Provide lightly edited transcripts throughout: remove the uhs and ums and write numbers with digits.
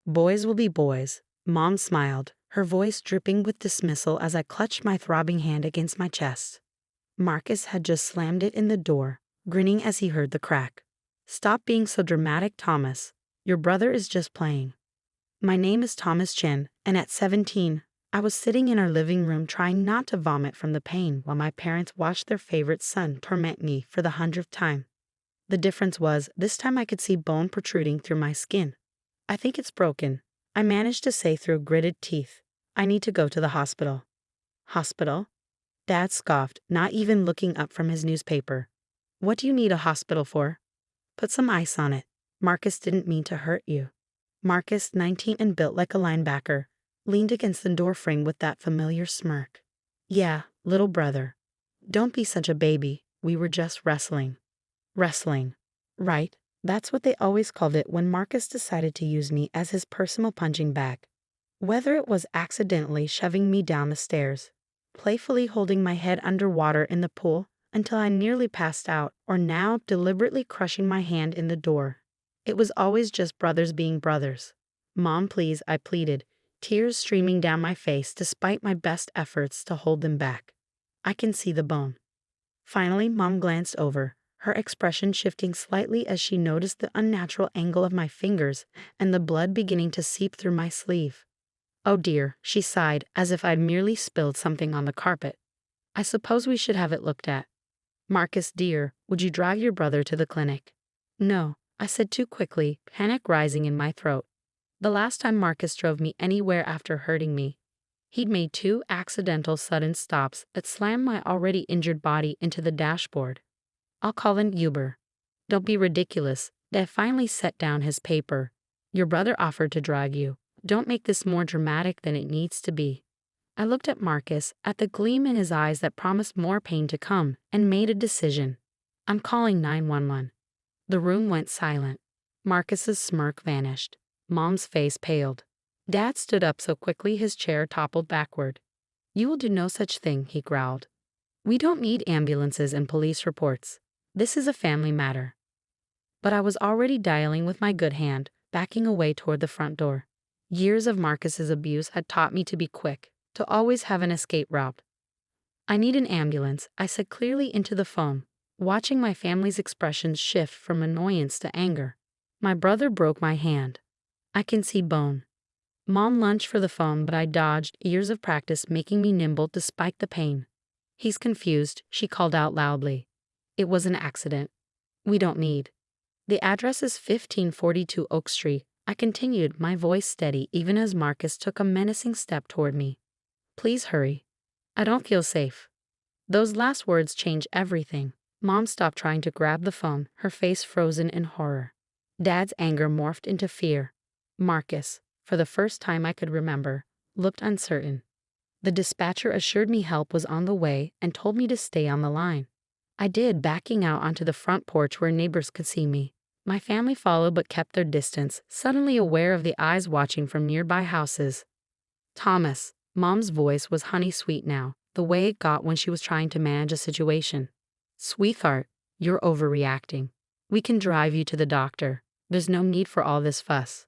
Boys will be boys. Mom smiled, her voice dripping with dismissal as I clutched my throbbing hand against my chest. Marcus had just slammed it in the door, grinning as he heard the crack. "Stop being so dramatic, Thomas. Your brother is just playing." My name is Thomas Chen, and at 17, I was sitting in our living room trying not to vomit from the pain while my parents watched their favorite son torment me for the 100th time. The difference was, this time I could see bone protruding through my skin. "I think it's broken," I managed to say through gritted teeth. "I need to go to the hospital." "Hospital?" Dad scoffed, not even looking up from his newspaper. "What do you need a hospital for?" "Put some ice on it. Marcus didn't mean to hurt you." Marcus, 19 and built like a linebacker, leaned against the doorframe with that familiar smirk. "Yeah, little brother. Don't be such a baby. We were just wrestling." Wrestling. Right, that's what they always called it when Marcus decided to use me as his personal punching bag. Whether it was accidentally shoving me down the stairs, playfully holding my head underwater in the pool until I nearly passed out, or now deliberately crushing my hand in the door, it was always just brothers being brothers. "Mom, please," I pleaded, tears streaming down my face despite my best efforts to hold them back. "I can see the bone." Finally, Mom glanced over, her expression shifting slightly as she noticed the unnatural angle of my fingers and the blood beginning to seep through my sleeve. "Oh dear," she sighed, as if I'd merely spilled something on the carpet. "I suppose we should have it looked at." "Marcus, dear, would you drive your brother to the clinic?" "No," I said too quickly, panic rising in my throat. The last time Marcus drove me anywhere after hurting me, he'd made 2 accidental sudden stops that slammed my already injured body into the dashboard. "I'll call an Uber." "Don't be ridiculous." Dad finally set down his paper. "Your brother offered to drive you. Don't make this more dramatic than it needs to be." I looked at Marcus, at the gleam in his eyes that promised more pain to come, and made a decision. "I'm calling 911. The room went silent. Marcus's smirk vanished. Mom's face paled. Dad stood up so quickly his chair toppled backward. "You will do no such thing," he growled. "We don't need ambulances and police reports. This is a family matter." But I was already dialing with my good hand, backing away toward the front door. Years of Marcus's abuse had taught me to be quick, to always have an escape route. "I need an ambulance," I said clearly into the phone, watching my family's expressions shift from annoyance to anger. My brother broke my hand. I can see bone. Mom lunged for the phone, but I dodged, years of practice making me nimble despite the pain. "He's confused," she called out loudly. "It was an accident. We don't need." "The address is 1542 Oak Street," I continued, my voice steady even as Marcus took a menacing step toward me. "Please hurry. I don't feel safe." Those last words changed everything. Mom stopped trying to grab the phone, her face frozen in horror. Dad's anger morphed into fear. Marcus, for the first time I could remember, looked uncertain. The dispatcher assured me help was on the way and told me to stay on the line. I did, backing out onto the front porch where neighbors could see me. My family followed but kept their distance, suddenly aware of the eyes watching from nearby houses. "Thomas," Mom's voice was honey-sweet now, the way it got when she was trying to manage a situation. "Sweetheart, you're overreacting. We can drive you to the doctor. There's no need for all this fuss."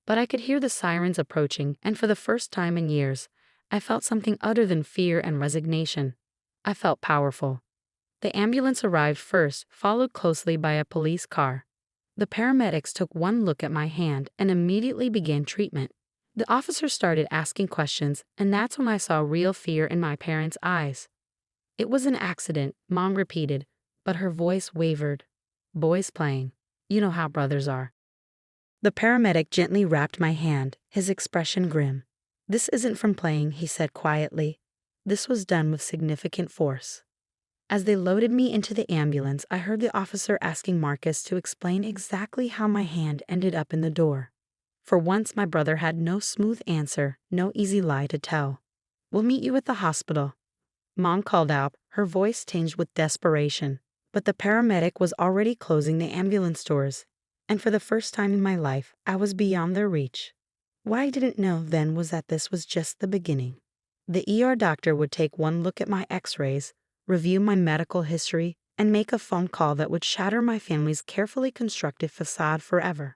But I could hear the sirens approaching, and for the first time in years, I felt something other than fear and resignation. I felt powerful. The ambulance arrived first, followed closely by a police car. The paramedics took one look at my hand and immediately began treatment. The officer started asking questions, and that's when I saw real fear in my parents' eyes. "It was an accident," Mom repeated, but her voice wavered. "Boys playing. You know how brothers are." The paramedic gently wrapped my hand, his expression grim. "This isn't from playing," he said quietly. "This was done with significant force." As they loaded me into the ambulance, I heard the officer asking Marcus to explain exactly how my hand ended up in the door. For once, my brother had no smooth answer, no easy lie to tell. "We'll meet you at the hospital," Mom called out, her voice tinged with desperation. But the paramedic was already closing the ambulance doors, and for the first time in my life, I was beyond their reach. What I didn't know then was that this was just the beginning. The ER doctor would take one look at my x-rays, review my medical history, and make a phone call that would shatter my family's carefully constructed facade forever.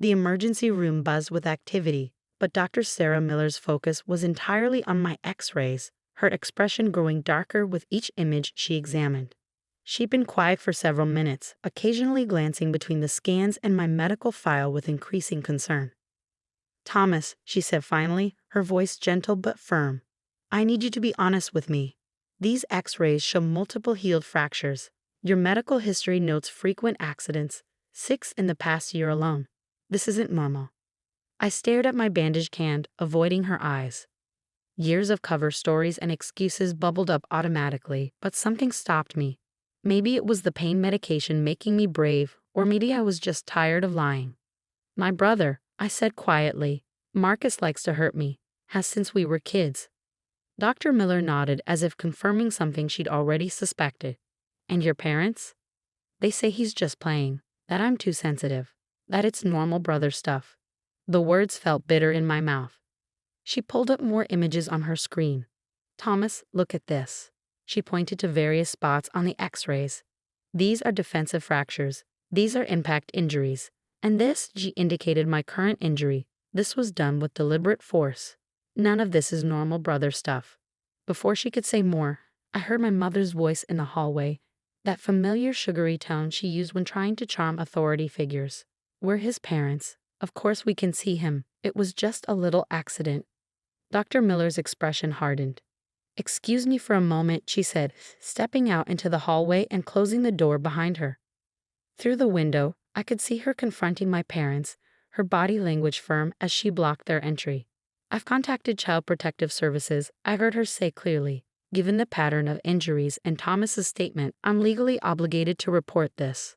The emergency room buzzed with activity, but Dr. Sarah Miller's focus was entirely on my x-rays, her expression growing darker with each image she examined. She'd been quiet for several minutes, occasionally glancing between the scans and my medical file with increasing concern. "Thomas," she said finally, her voice gentle but firm, "I need you to be honest with me. These x-rays show multiple healed fractures. Your medical history notes frequent accidents, 6 in the past year alone. This isn't normal." I stared at my bandaged hand, avoiding her eyes. Years of cover stories and excuses bubbled up automatically, but something stopped me. Maybe it was the pain medication making me brave, or maybe I was just tired of lying. "My brother," I said quietly. "Marcus likes to hurt me. Has since we were kids." Dr. Miller nodded as if confirming something she'd already suspected. "And your parents?" "They say he's just playing, that I'm too sensitive, that it's normal brother stuff." The words felt bitter in my mouth. She pulled up more images on her screen. "Thomas, look at this." She pointed to various spots on the x-rays. "These are defensive fractures. These are impact injuries. And this," she indicated my current injury. "This was done with deliberate force. None of this is normal brother stuff." Before she could say more, I heard my mother's voice in the hallway, that familiar sugary tone she used when trying to charm authority figures. "We're his parents. Of course we can see him. It was just a little accident." Dr. Miller's expression hardened. "Excuse me for a moment," she said, stepping out into the hallway and closing the door behind her. Through the window, I could see her confronting my parents, her body language firm as she blocked their entry. "I've contacted Child Protective Services," I heard her say clearly. "Given the pattern of injuries and Thomas's statement, I'm legally obligated to report this."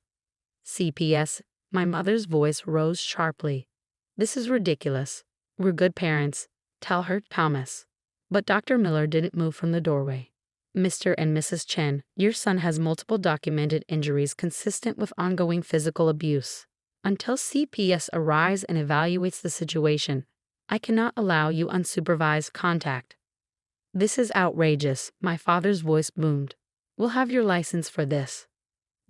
"CPS," my mother's voice rose sharply. "This is ridiculous. We're good parents. Tell her, Thomas." But Dr. Miller didn't move from the doorway. "Mr. and Mrs. Chen, your son has multiple documented injuries consistent with ongoing physical abuse. Until CPS arrives and evaluates the situation, I cannot allow you unsupervised contact." "This is outrageous," my father's voice boomed. "We'll have your license for this."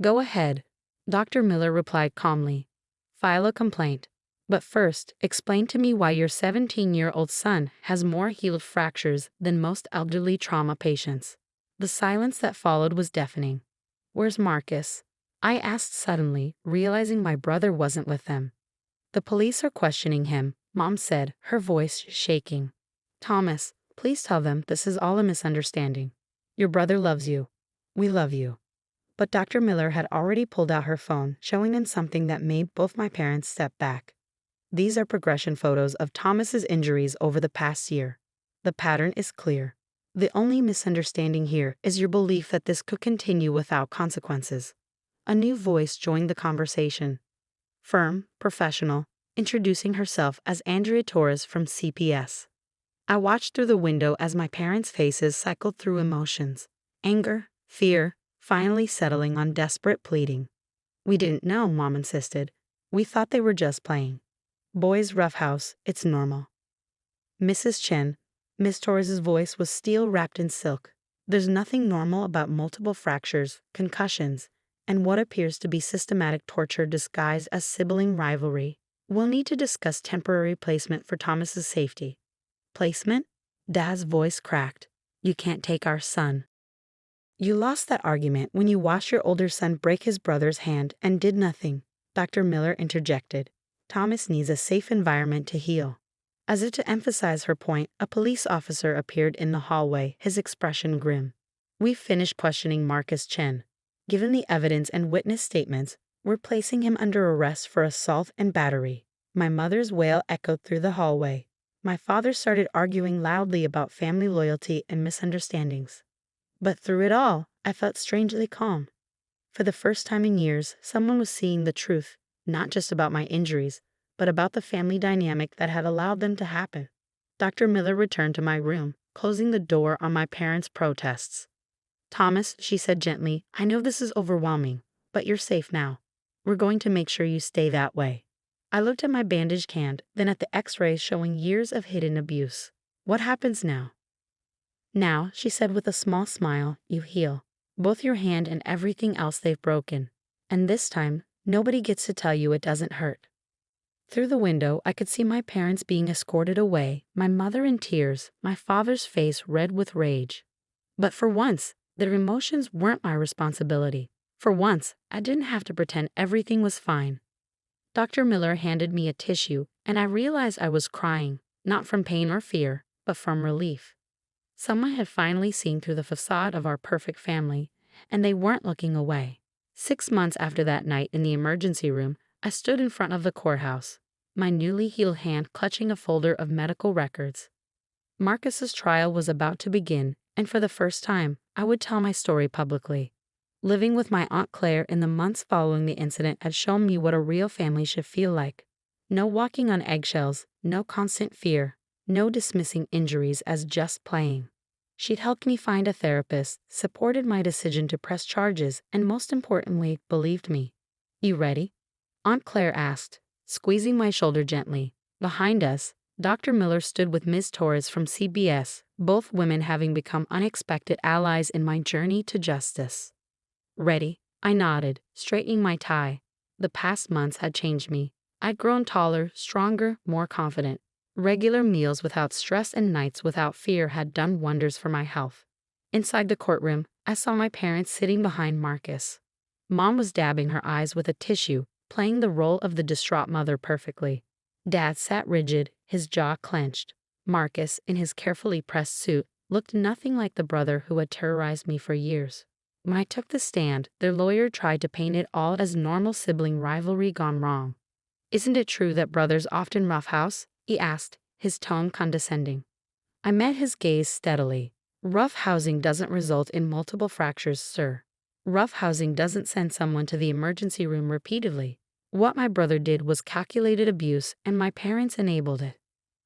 "Go ahead," Dr. Miller replied calmly. "File a complaint. But first, explain to me why your 17-year-old son has more healed fractures than most elderly trauma patients." The silence that followed was deafening. "Where's Marcus?" I asked suddenly, realizing my brother wasn't with them. "The police are questioning him," Mom said, her voice shaking. "Thomas, please tell them this is all a misunderstanding. Your brother loves you. We love you." But Dr. Miller had already pulled out her phone, showing them something that made both my parents step back. "These are progression photos of Thomas's injuries over the past year. The pattern is clear. The only misunderstanding here is your belief that this could continue without consequences." A new voice joined the conversation. Firm, professional, introducing herself as Andrea Torres from CPS. I watched through the window as my parents' faces cycled through emotions. Anger, fear, finally settling on desperate pleading. "We didn't know," Mom insisted. "We thought they were just playing. Boys roughhouse, it's normal." "Mrs. Chen," Miss Torres's voice was steel wrapped in silk. "There's nothing normal about multiple fractures, concussions, and what appears to be systematic torture disguised as sibling rivalry. We'll need to discuss temporary placement for Thomas's safety." "Placement?" Dad's voice cracked. "You can't take our son." "You lost that argument when you watched your older son break his brother's hand and did nothing," Dr. Miller interjected. "Thomas needs a safe environment to heal." As if to emphasize her point, a police officer appeared in the hallway, his expression grim. "We've finished questioning Marcus Chen. Given the evidence and witness statements, we're placing him under arrest for assault and battery." My mother's wail echoed through the hallway. My father started arguing loudly about family loyalty and misunderstandings. But through it all, I felt strangely calm. For the first time in years, someone was seeing the truth, not just about my injuries, but about the family dynamic that had allowed them to happen. Dr. Miller returned to my room, closing the door on my parents' protests. "Thomas," she said gently, "I know this is overwhelming, but you're safe now. We're going to make sure you stay that way." I looked at my bandaged hand, then at the x-rays showing years of hidden abuse. "What happens now?" "Now," she said with a small smile, "you heal. Both your hand and everything else they've broken. And this time, nobody gets to tell you it doesn't hurt." Through the window, I could see my parents being escorted away, my mother in tears, my father's face red with rage. But for once, their emotions weren't my responsibility. For once, I didn't have to pretend everything was fine. Dr. Miller handed me a tissue, and I realized I was crying, not from pain or fear, but from relief. Someone had finally seen through the facade of our perfect family, and they weren't looking away. 6 months after that night in the emergency room, I stood in front of the courthouse, my newly healed hand clutching a folder of medical records. Marcus's trial was about to begin, and for the first time, I would tell my story publicly. Living with my Aunt Claire in the months following the incident had shown me what a real family should feel like. No walking on eggshells, no constant fear, no dismissing injuries as just playing. She'd helped me find a therapist, supported my decision to press charges, and most importantly, believed me. "You ready?" Aunt Claire asked, squeezing my shoulder gently. Behind us, Dr. Miller stood with Ms. Torres from CBS, both women having become unexpected allies in my journey to justice. "Ready?" I nodded, straightening my tie. The past months had changed me. I'd grown taller, stronger, more confident. Regular meals without stress and nights without fear had done wonders for my health. Inside the courtroom, I saw my parents sitting behind Marcus. Mom was dabbing her eyes with a tissue, playing the role of the distraught mother perfectly. Dad sat rigid, his jaw clenched. Marcus, in his carefully pressed suit, looked nothing like the brother who had terrorized me for years. When I took the stand, their lawyer tried to paint it all as normal sibling rivalry gone wrong. "Isn't it true that brothers often roughhouse?" he asked, his tone condescending. I met his gaze steadily. "Roughhousing doesn't result in multiple fractures, sir. Roughhousing doesn't send someone to the emergency room repeatedly. What my brother did was calculated abuse, and my parents enabled it."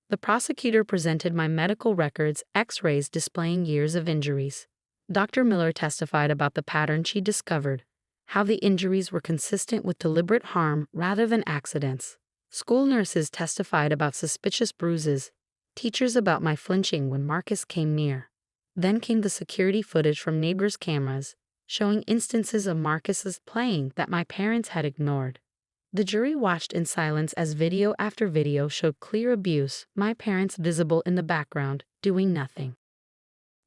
The prosecutor presented my medical records, x-rays displaying years of injuries. Dr. Miller testified about the pattern she discovered, how the injuries were consistent with deliberate harm rather than accidents. School nurses testified about suspicious bruises, teachers about my flinching when Marcus came near. Then came the security footage from neighbors' cameras, showing instances of Marcus's playing that my parents had ignored. The jury watched in silence as video after video showed clear abuse, my parents visible in the background, doing nothing.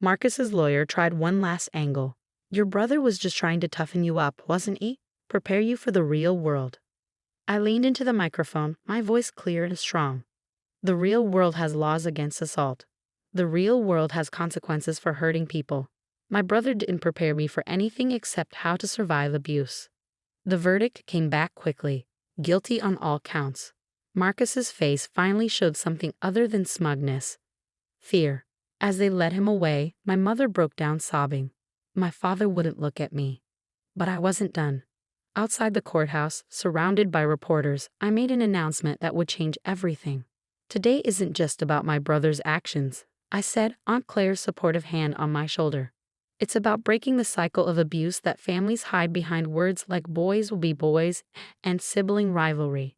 Marcus's lawyer tried one last angle. "Your brother was just trying to toughen you up, wasn't he? Prepare you for the real world." I leaned into the microphone, my voice clear and strong. "The real world has laws against assault. The real world has consequences for hurting people. My brother didn't prepare me for anything except how to survive abuse." The verdict came back quickly, guilty on all counts. Marcus's face finally showed something other than smugness. Fear. As they led him away, my mother broke down sobbing. My father wouldn't look at me. But I wasn't done. Outside the courthouse, surrounded by reporters, I made an announcement that would change everything. "Today isn't just about my brother's actions," I said, Aunt Claire's supportive hand on my shoulder. "It's about breaking the cycle of abuse that families hide behind words like boys will be boys and sibling rivalry.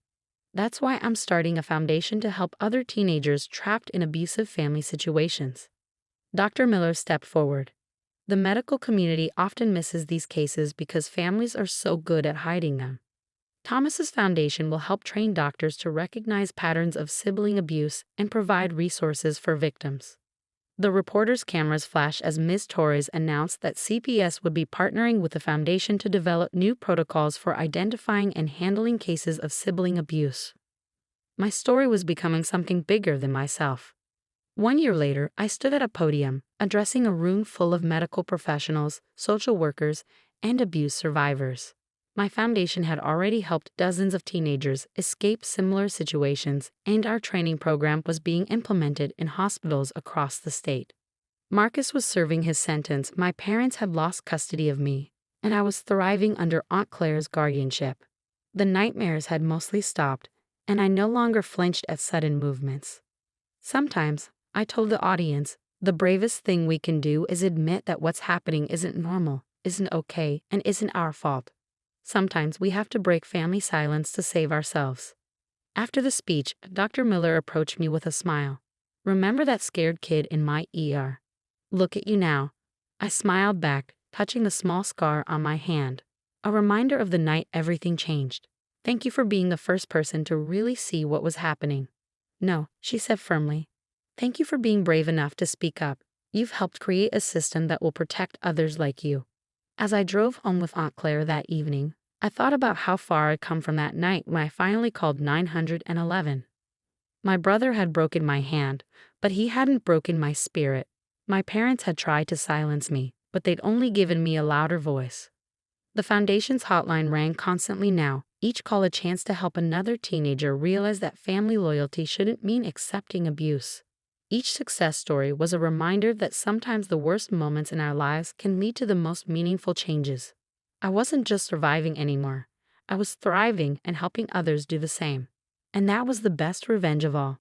That's why I'm starting a foundation to help other teenagers trapped in abusive family situations." Dr. Miller stepped forward. "The medical community often misses these cases because families are so good at hiding them. Thomas's foundation will help train doctors to recognize patterns of sibling abuse and provide resources for victims." The reporters' cameras flashed as Ms. Torres announced that CPS would be partnering with the foundation to develop new protocols for identifying and handling cases of sibling abuse. My story was becoming something bigger than myself. 1 year later, I stood at a podium, addressing a room full of medical professionals, social workers, and abuse survivors. My foundation had already helped dozens of teenagers escape similar situations, and our training program was being implemented in hospitals across the state. Marcus was serving his sentence. My parents had lost custody of me, and I was thriving under Aunt Claire's guardianship. The nightmares had mostly stopped, and I no longer flinched at sudden movements. Sometimes, I told the audience, the bravest thing we can do is admit that what's happening isn't normal, isn't okay, and isn't our fault. Sometimes we have to break family silence to save ourselves. After the speech, Dr. Miller approached me with a smile. "Remember that scared kid in my ER? Look at you now." I smiled back, touching the small scar on my hand. A reminder of the night everything changed. Thank you for being the first person to really see what was happening. No, she said firmly. Thank you for being brave enough to speak up. You've helped create a system that will protect others like you. As I drove home with Aunt Claire that evening, I thought about how far I'd come from that night when I finally called 911. My brother had broken my hand, but he hadn't broken my spirit. My parents had tried to silence me, but they'd only given me a louder voice. The Foundation's hotline rang constantly now, each call a chance to help another teenager realize that family loyalty shouldn't mean accepting abuse. Each success story was a reminder that sometimes the worst moments in our lives can lead to the most meaningful changes. I wasn't just surviving anymore. I was thriving and helping others do the same. And that was the best revenge of all.